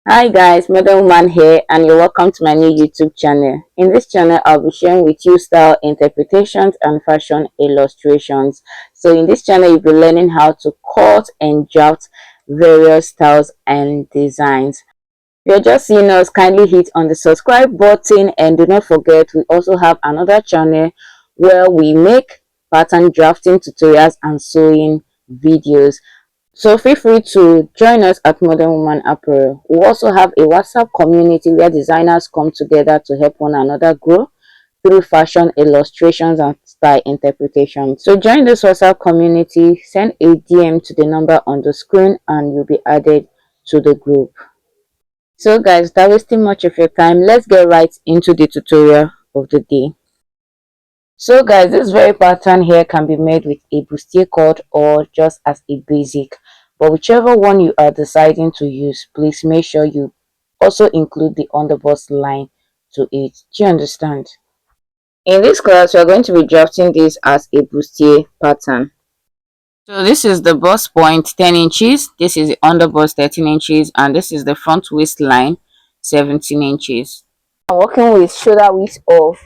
Hi guys, Modern Woman here, and you're welcome to my new YouTube channel. In this channel, I'll be sharing with you style interpretations and fashion illustrations. So in this channel, you'll be learning how to cut and draft various styles and designs. If you're just seeing us, kindly hit on the subscribe button, and do not forget we also have another channel where we make pattern drafting tutorials and sewing videos. So feel free to join us at Modern Woman Apparel. We also have a WhatsApp community where designers come together to help one another grow through fashion illustrations and style interpretation. So join this WhatsApp community, send a DM to the number on the screen, and you'll be added to the group. So guys, without wasting much of your time, let's get right into the tutorial of the day. So guys, this very pattern here can be made with a bustier cord or just as a basic, but whichever one you are deciding to use, please make sure you also include the underbust line to it. Do you understand? In this class, we are going to be drafting this as a bustier pattern. So this is the bust point 10 inches, this is the underbust 13 inches, and this is the front waistline 17 inches. I'm working with shoulder width of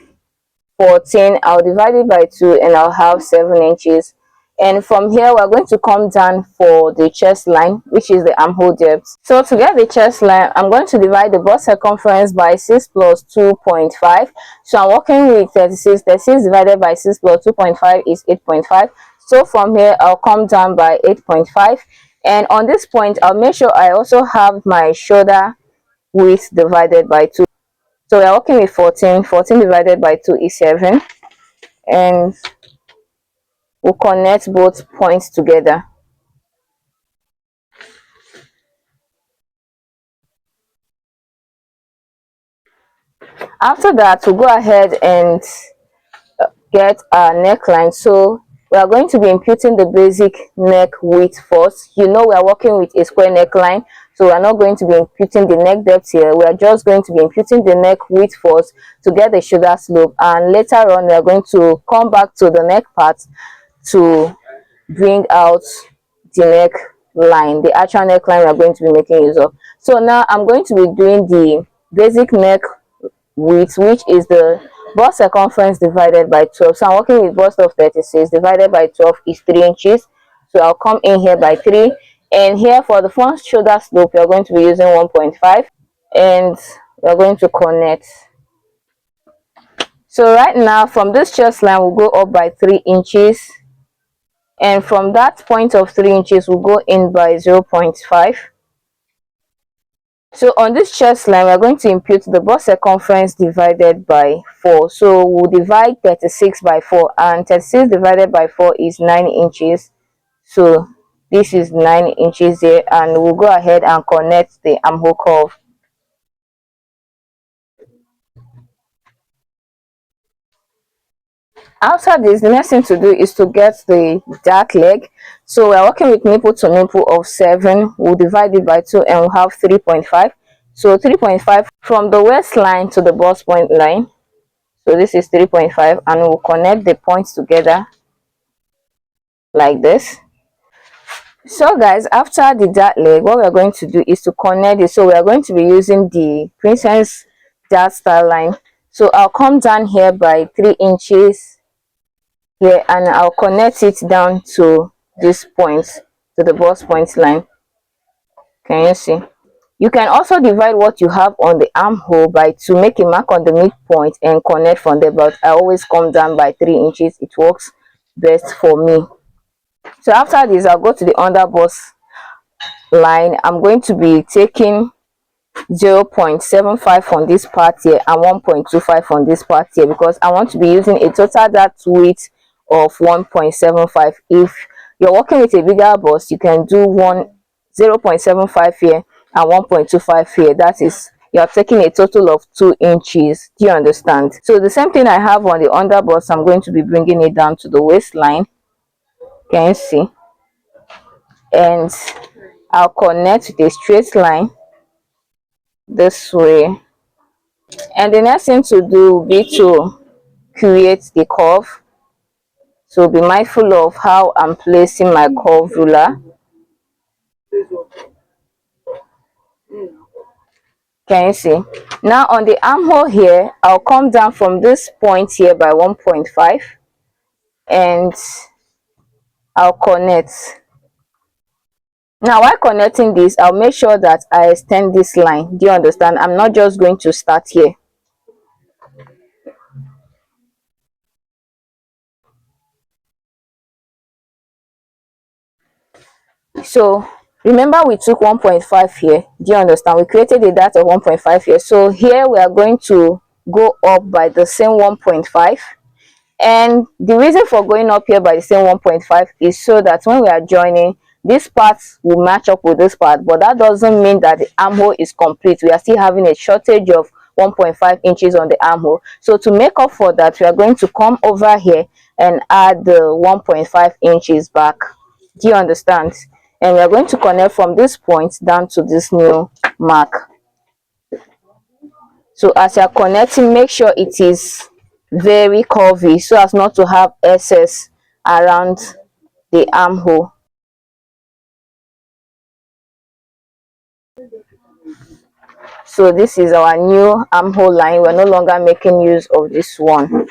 14. I'll divide it by 2 and I'll have 7 inches. And from here we're going to come down for the chest line, which is the armhole depth. So to get the chest line, I'm going to divide the bust circumference by 6 plus 2.5. So I'm working with 36. 36 divided by 6 plus 2.5 is 8.5. So from here I'll come down by 8.5, and on this point I'll make sure I also have my shoulder width divided by 2. So we are working with 14. 14 divided by 2 is 7. And we'll connect both points together. After that, we'll go ahead and get our neckline. So we are going to be imputing the basic neck width first. You know we are working with a square neckline, so we are not going to be imputing the neck depth here. We are just going to be imputing the neck width first to get the shoulder slope, and later on we are going to come back to the neck part to bring out the neck line, the actual neckline we are going to be making use of. So now I'm going to be doing the basic neck width, which is the bust circumference divided by 12. So I'm working with bust of 36 divided by 12 is 3 inches. So I'll come in here by 3, and here for the front shoulder slope we are going to be using 1.5, and we're going to connect. So right now from this chest line we'll go up by 3 inches, and from that point of 3 inches we'll go in by 0.5. So on this chest line we're going to impute the bust circumference divided by 4. So we'll divide 36 by 4, and 36 divided by 4 is 9 inches. So this is 9 inches here, and we'll go ahead and connect the armhole curve. After this, the next thing to do is to get the dart leg. So we're working with nipple to nipple of 7. We'll divide it by 2 and we'll have 3.5. So 3.5 from the waistline to the bust point line. So this is 3.5, and we'll connect the points together like this. So guys, after the dart leg, what we're going to do is to connect it. So we are going to be using the princess dart style line. So I'll come down here by 3 inches here, and I'll connect it down to this point, to the bust point line. Can you see? You can also divide what you have on the armhole by to make a mark on the midpoint and connect from there, but I always come down by 3 inches. It works best for me. So after this, I'll go to the under bust line. I'm going to be taking 0.75 on this part here and 1.25 on this part here, because I want to be using a total dart width of 1.75. If you're working with a bigger bust, you can do 0.75 here and 1.25 here. That is, you're taking a total of 2 inches. Do you understand? So the same thing I have on the under bust, I'm going to be bringing it down to the waistline. Can you see? And I'll connect with a straight line this way, and the next thing to do will be to create the curve. So be mindful of how I'm placing my curve ruler. Can you see? Now on the armhole here, I'll come down from this point here by 1.5 and I'll connect. Now while connecting this, I'll make sure that I extend this line. Do you understand? I'm not just going to start here. So remember we took 1.5 here. Do you understand? We created a dart of 1.5 here. So here we are going to go up by the same 1.5. And the reason for going up here by the same 1.5 is so that when we are joining, this part will match up with this part, but that doesn't mean that the armhole is complete. We are still having a shortage of 1.5 inches on the armhole. So to make up for that, we are going to come over here and add the 1.5 inches back. Do you understand? And we are going to connect from this point down to this new mark. So as you are connecting, make sure it is very curvy so as not to have excess around the armhole. So this is our new armhole line. We're no longer making use of this one.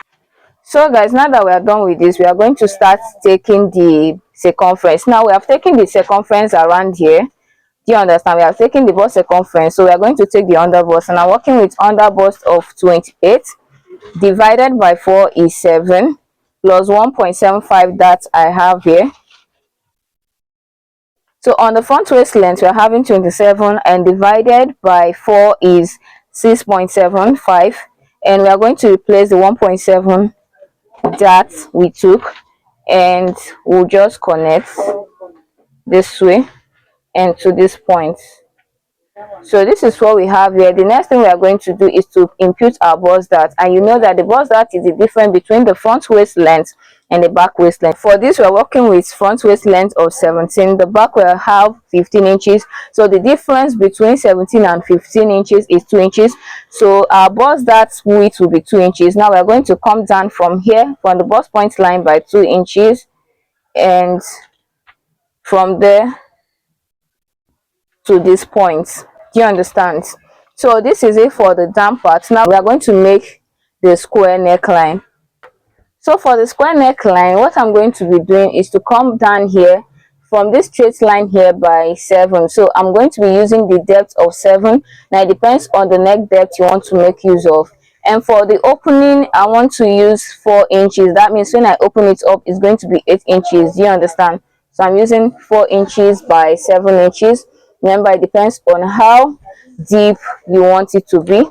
So guys, now that we are done with this, we are going to start taking the circumference. Now we have taken the circumference around here. Do you understand? We have taken the bust circumference, so we are going to take the under bust, and I'm working with under bust of 28 divided by 4 is 7 plus 1.75 that I have here. So on the front waist length, we are having 27, and divided by 4 is 6.75, and we are going to replace the 1.7 that we took, and we'll just connect this way and to this point. So this is what we have here. The next thing we are going to do is to impute our bust dart, and you know that the bust dart is the difference between the front waist length and the back waist length. For this, we are working with front waist length of 17. The back will have 15 inches. So the difference between 17 and 15 inches is 2 inches. So our bust dart width will be 2 inches. Now we are going to come down from here, from the bust point line, by 2 inches, and from there to this point. Do you understand? So this is it for the down part. Now we are going to make the square neckline. So for the square neckline, what I'm going to be doing is to come down here from this straight line here by 7. So I'm going to be using the depth of 7. Now it depends on the neck depth you want to make use of. And for the opening, I want to use 4 inches. That means when I open it up, it's going to be 8 inches. Do you understand? So I'm using 4 inches by 7 inches. Remember, it depends on how deep you want it to be.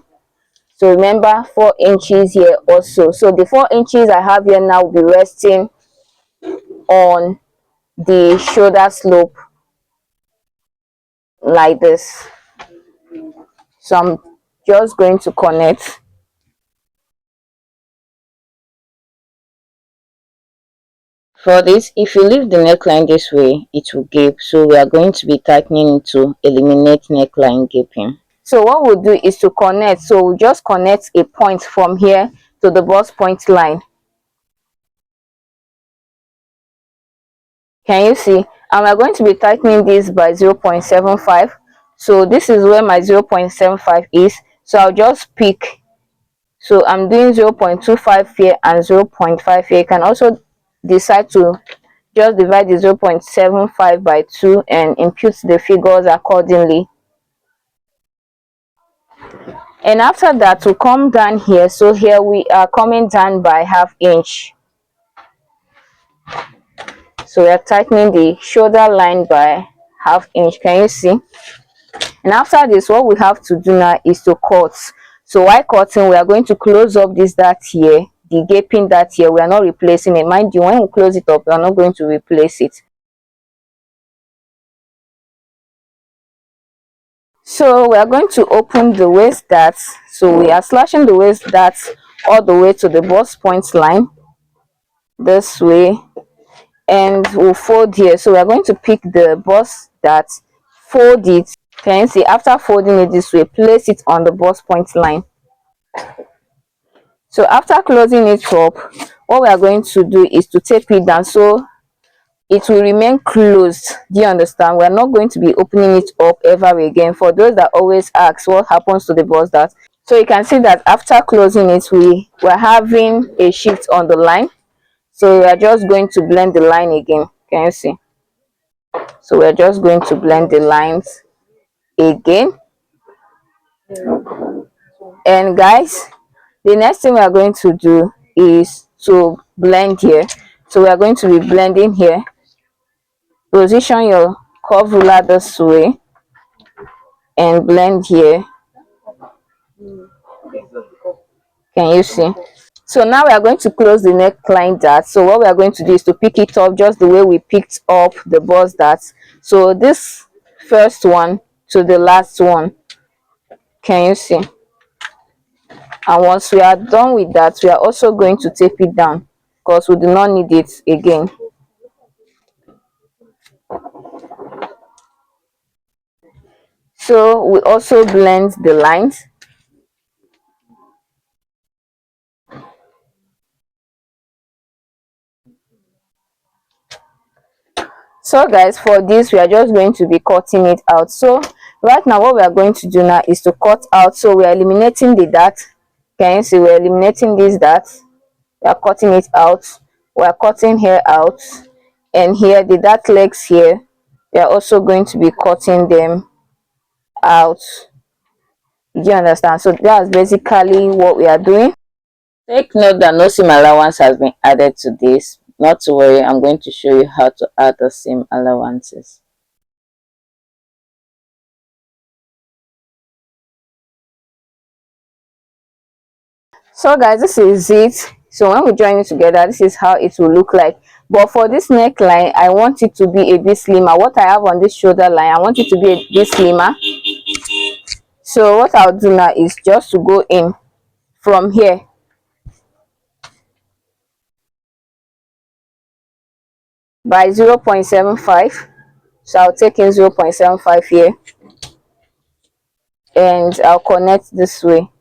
So remember, 4 inches here also. So the 4 inches I have here now will be resting on the shoulder slope like this. So I'm just going to connect. For this, if you leave the neckline this way, it will gape. So we are going to be tightening to eliminate neckline gaping. So what we'll do is to connect. So we'll just connect a point from here to the bust point line. Can you see? And we're going to be tightening this by 0.75. So this is where my 0.75 is. So I'll just pick. So I'm doing 0.25 here and 0.5 here. You can also decide to just divide the 0.75 by 2 and impute the figures accordingly. And after that, we'll come down here. So here we are coming down by ½ inch. So we are tightening the shoulder line by ½ inch. Can you see? And after this, what we have to do now is to cut. So while cutting, we are going to close up this dart here, the gaping dart here. We are not replacing it. Mind you, when we close it up, we are not going to replace it. So we are going to open the waist dart. So we are slashing the waist dart all the way to the bust point line this way, and we'll fold here. So we are going to pick the bust dart, fold it. Can you see? After folding it this way, place it on the bust point line. So after closing it up, what we are going to do is to tape it down. So it will remain closed. Do you understand? We're not going to be opening it up ever again. For those that always ask what happens to the bust dart, so you can see that after closing it, we're having a shift on the line. So we are just going to blend the line again. Can you see? So we're just going to blend the lines again. And guys, the next thing we are going to do is to blend here. So we are going to be blending here. Position your curve ruler this way and blend here. Can you see? So now we are going to close the neckline dart. So what we are going to do is to pick it up just the way we picked up the bust dart. So this first one to the last one. Can you see? And once we are done with that, we are also going to tape it down because we do not need it again. So we also blend the lines. So guys, for this we are just going to be cutting it out. So right now what we are going to do now is to cut out. So we are eliminating the dart. Can you see? We're eliminating this dart. We are cutting it out. We are cutting here out, and here the dart legs here, we are also going to be cutting them out. Do you understand? So that's basically what we are doing. Take note that no seam allowance has been added to this. Not to worry, I'm going to show you how to add the seam allowances. So guys, this is it. So when we join it together, this is how it will look like. But for this neckline, I want it to be a bit slimmer. What I have on this shoulder line, I want it to be a bit slimmer. So what I'll do now is just to go in from here by 0.75. So I'll take in 0.75 here and I'll connect this way.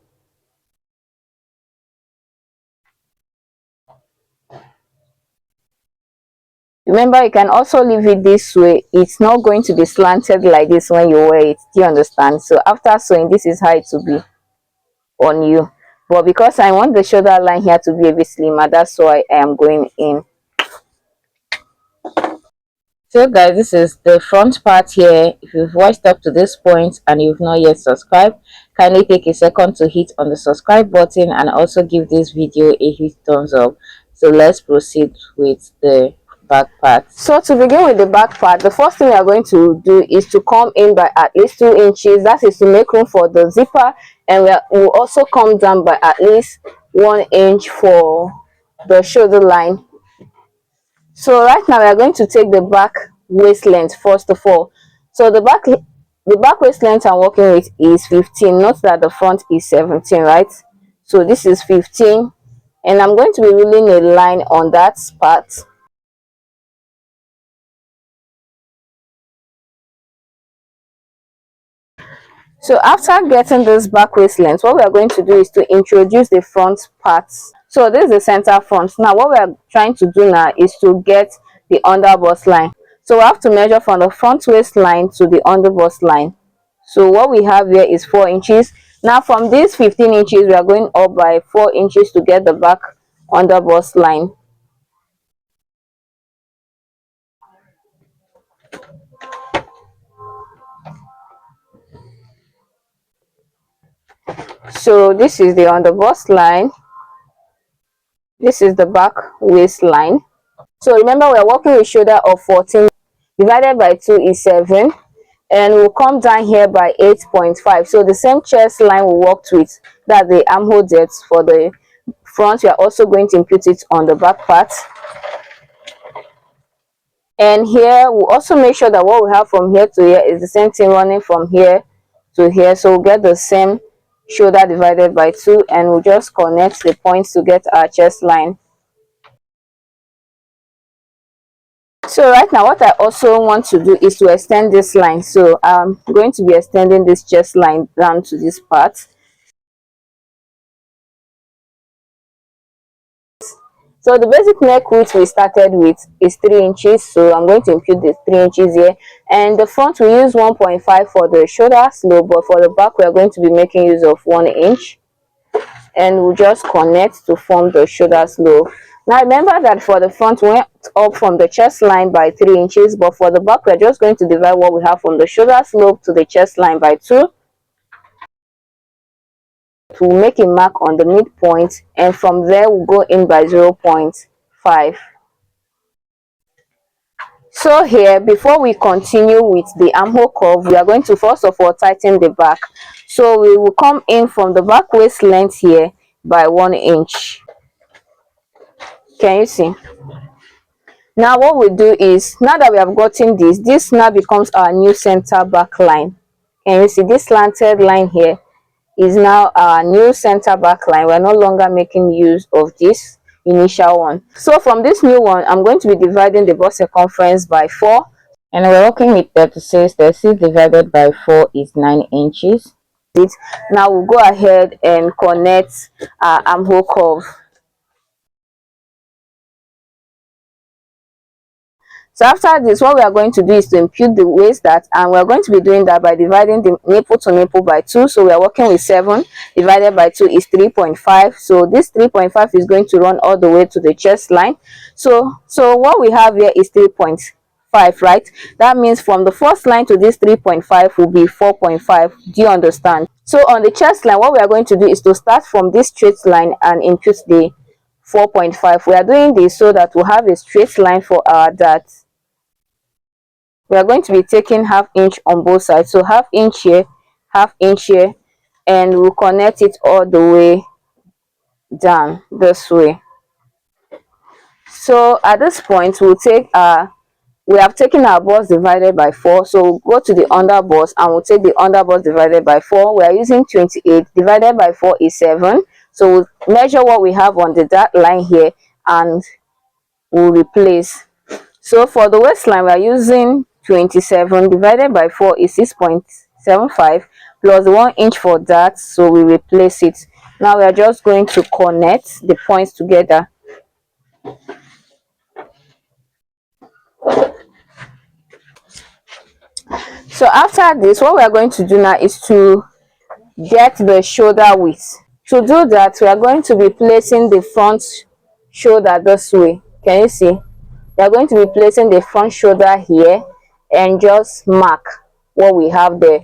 Remember, you can also leave it this way. It's not going to be slanted like this when you wear it. Do you understand? So after sewing, this is how it will be on you. But because I want the shoulder line here to be a bit slimmer, that's why I am going in. So guys, this is the front part here. If you've watched up to this point and you've not yet subscribed, kindly take a second to hit on the subscribe button and also give this video a huge thumbs up. So let's proceed with the back part. So to begin with the back part, the first thing we are going to do is to come in by at least 2 inches. That is to make room for the zipper, and we'll also come down by at least 1 inch for the shoulder line. So right now we are going to take the back waist length first of all. So the back waist length I'm working with is 15. Note that the front is 17, right? So this is 15, and I'm going to be ruling a line on that part. So after getting this back waist length, what we are going to do is to introduce the front parts. So this is the center front. Now what we are trying to do now is to get the under bust line. So we have to measure from the front waistline to the under bust line. So what we have here is 4 inches. Now from these 15 inches, we are going up by 4 inches to get the back under bust line. So this is the under bust line. This is the back waistline. So remember, we are working with shoulder of 14. Divided by 2 is 7. And we'll come down here by 8.5. So the same chest line we worked with, that the armhole depth for the front, we are also going to impute it on the back part. And here we'll also make sure that what we have from here to here is the same thing running from here to here. So we'll get the same shoulder divided by 2, and we'll just connect the points to get our chest line. So right now what I also want to do is to extend this line. So I'm going to be extending this chest line down to this part. So the basic neck width we started with is 3 inches, so I'm going to impute the 3 inches here. And the front we use 1.5 for the shoulder slope, but for the back we are going to be making use of 1 inch, and we'll just connect to form the shoulder slope. Now remember that for the front we went up from the chest line by 3 inches, but for the back we're just going to divide what we have from the shoulder slope to the chest line by 2 to make a mark on the midpoint, and from there we'll go in by 0.5. So here, before we continue with the armhole curve, we are going to first of all tighten the back. So we will come in from the back waist length here by 1 inch. Can you see? Now what we do is, now that we have gotten this now becomes our new center back line. Can you see this slanted line here is now our new center back line. We're no longer making use of this initial one. So from this new one, I'm going to be dividing the bust circumference by 4, and we're working with 36. 36 divided by 4 is 9 inches. Now we'll go ahead and connect our armhole curve. So after this, what we are going to do is to impute the waist dart, and we're going to be doing that by dividing the nipple to nipple by 2. So we are working with 7 divided by 2 is 3.5. So this 3.5 is going to run all the way to the chest line. So what we have here is 3.5, right? That means from the first line to this 3.5 will be 4.5. Do you understand? So on the chest line, what we are going to do is to start from this straight line and impute the 4.5. We are doing this so that we'll have a straight line for our dart. We are going to be taking ½ inch on both sides, so ½ inch here, ½ inch here, and we'll connect it all the way down this way. So at this point we'll take we have taken our bust divided by 4, so we'll go to the under bust and we'll take the under bust divided by 4. We are using 28 divided by 4 is 7, so we'll measure what we have on the dart line here and we'll replace. So for the waistline we are using 27 divided by 4 is 6.75 plus 1 inch for that, so we replace it. Now we are just going to connect the points together. So after this, what we are going to do now is to get the shoulder width. To do that, we are going to be placing the front shoulder this way. Can you see? We are going to be placing the front shoulder here and just mark what we have there.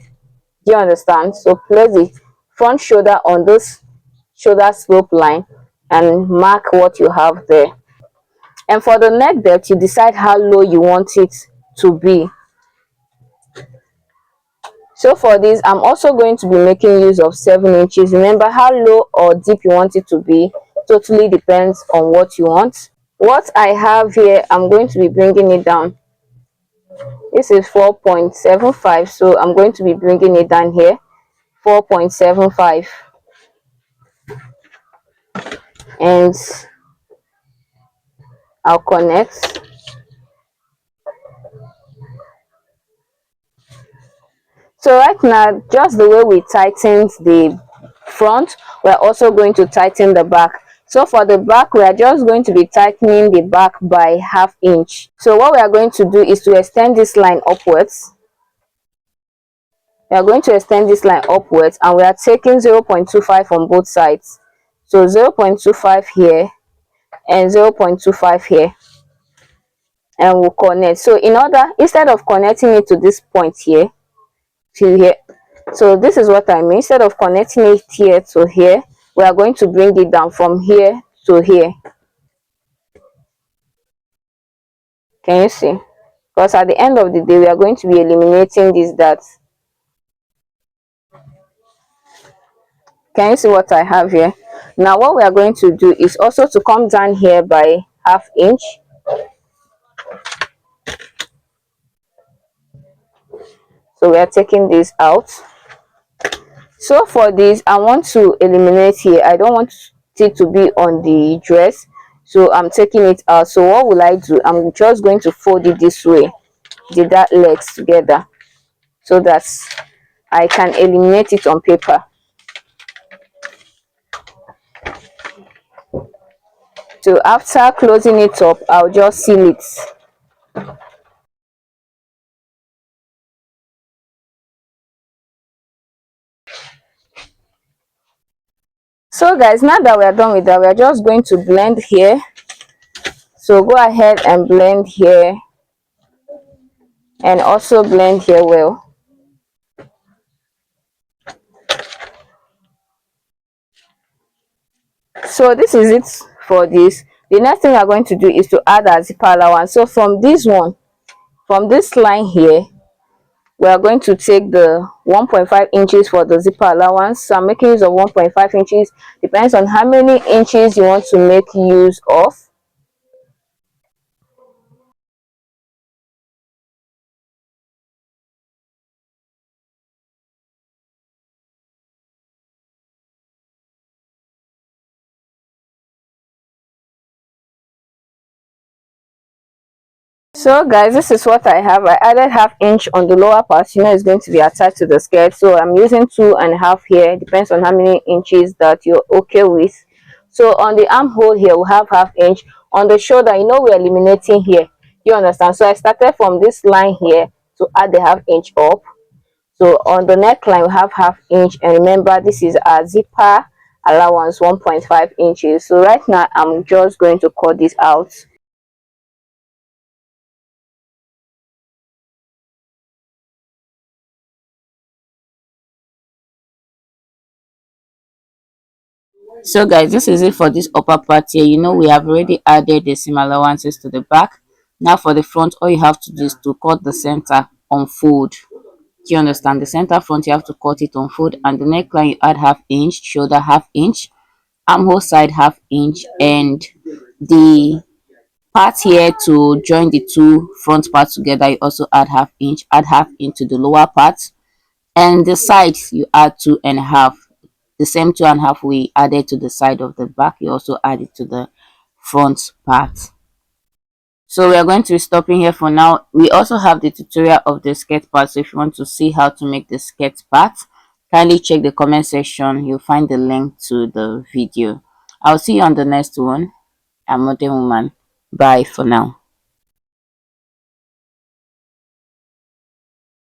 Do you understand? So place the front shoulder on this shoulder slope line and mark what you have there. And for the neck depth, you decide how low you want it to be. So for this, I'm also going to be making use of 7 inches. Remember, how low or deep you want it to be totally depends on what you want. What I have here, I'm going to be bringing it down. This is 4.75, so I'm going to be bringing it down here, 4.75, and I'll connect. So right now, just the way we tightened the front, we're also going to tighten the back. So for the back, we are just going to be tightening the back by ½ inch. So what we are going to do is to extend this line upwards. We are going to extend this line upwards, and we are taking 0.25 on both sides. So 0.25 here and 0.25 here, and we'll connect. So instead of connecting it to this point here to here, so this is what I mean. Instead of connecting it here to here, we are going to bring it down from here to here. Can you see? Because at the end of the day, we are going to be eliminating this dart. Can you see what I have here? Now what we are going to do is also to come down here by ½ inch. So we are taking this out. So for this, I want to eliminate here. I don't want it to be on the dress, so I'm taking it out. So what will I do? I'm just going to fold it this way, the dart legs together, so that I can eliminate it on paper. So after closing it up, I'll just seal it. So guys, now that we are done with that, we are just going to blend here. So go ahead and blend here and also blend here well. So this is it for this. The next thing we are going to do is to add our zipper allowance. So from this one, from this line here, we are going to take the 1.5 inches for the zipper allowance. So I'm making use of 1.5 inches. Depends on how many inches you want to make use of. So guys, this is what I have. I added ½ inch on the lower part. You know it's going to be attached to the skirt, so I'm using 2.5 here. Depends on how many inches that you're okay with. So on the armhole here, we have ½ inch. On the shoulder, you know we're eliminating here, you understand? So I started from this line here to add the ½ inch up. So on the neckline, we have ½ inch, and remember this is our zipper allowance, 1.5 inches. So right now I'm just going to cut this out. So guys, this is it for this upper part here. You know we have already added the seam allowances to the back. Now for the front, all you have to do is to cut the center, unfold. Do you understand? The center front, you have to cut it, unfold, and the neckline you add ½ inch, shoulder ½ inch, armhole side ½ inch, and the part here to join the two front parts together, you also add ½ inch. Add ½ inch to the lower part, and the sides you add 2.5. The same 2.5 we added to the side of the back, you also add it to the front part. So we are going to be stopping here for now. We also have the tutorial of the skirt part, so if you want to see how to make the skirt part, kindly check the comment section. You'll find the link to the video. I'll see you on the next one. I'm Modern Woman. Bye for now.